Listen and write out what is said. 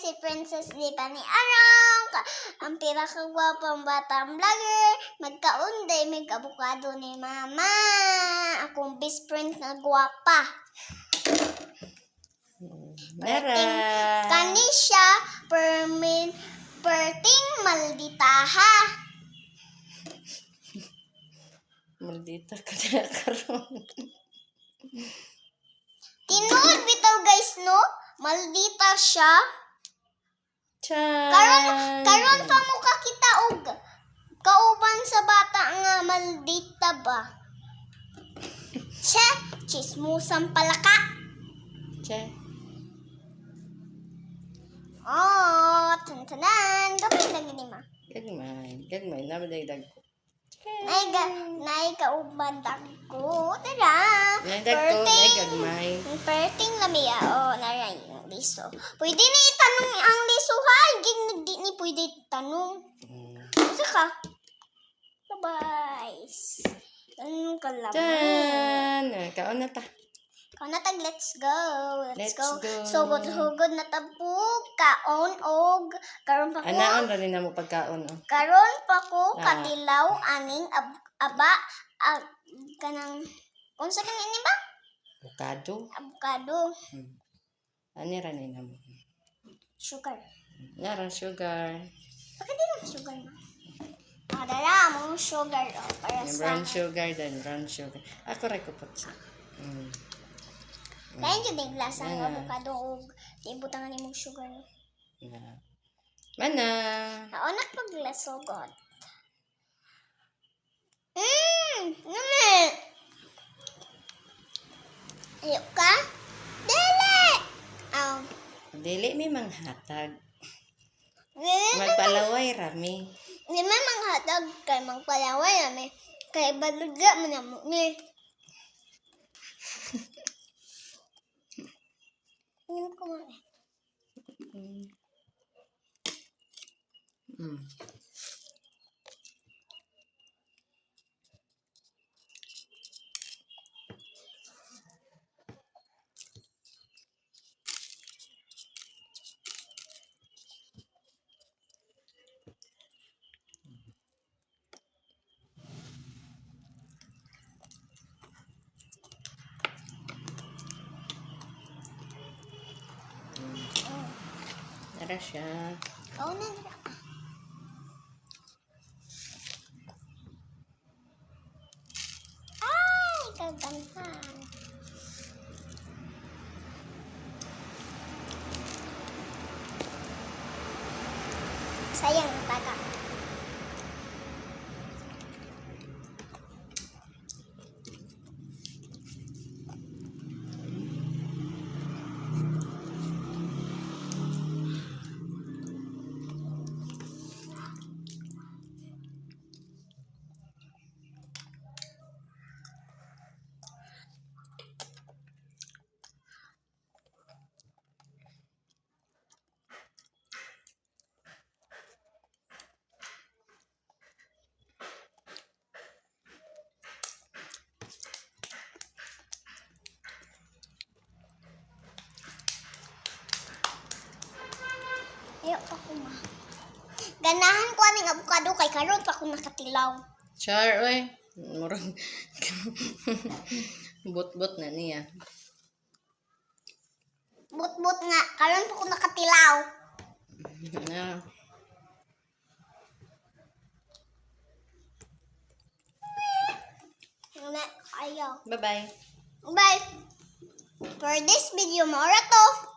si Princess Lipa ni Arang, ang pinakagwapang batang vlogger, magkaunday, may kabukado ni Mama, akong best friend na gwapa. Nara! Kani siya, perting maldita ha. Maldita ka na karon. Tinuod bitaw guys no, maldita siya. Chan! Karon pa mo kakita og kauban sa bata nga maldita ba? Che, chismusan pala ka. Che. Oh, tantanan, gamay lagi ni Ma. Gagmay, namadagdag ko. Nay kauban ko. Tara. Nadag ko, gagmay. Perting lamiya. Oh, naray yung liso. Pwede na itanong ang liso ha. Hindi ni pwede itanong. Saka. Bye-bye. Tanong ka lang. Chan! Kaon na ta. Let's go. Let's go. Sugod na tabuk. Kaon og. Karon pa ko. Anaon rin na mo pagkaon. Oh. Karon pa ko katilaw aning aba kanang unsa kang ini ba? Avocado. Ani ra na mo. Sugar. Nara sugar. Bakit di lang sugar na? Dara mo sugar para sa Brown sugar then brown sugar. Ako ra ko putsa. Lain jud ang lasa ng avocado og ibutangan nimo sugar. Mana? Naonak paglasogot. Nami. Ayok ka? Dili! Dili may manghatag. Dili Magpalaway rami. mang hatag kay mangpalaway nami. Kay baludya mo na mo ni. Inom ko mo eh. Nara siya. Oo na dira. Ay, kagandahan. Sayang ang taga. Ayaw pa ko ma. Ganahan ko aning avocado kay karon pa ko nakatilaw. Char, oy. Murang bot-bot na niya. But nga, karon pa ko nakatilaw. Ayaw. Bye-bye. Bye. For this video, more to.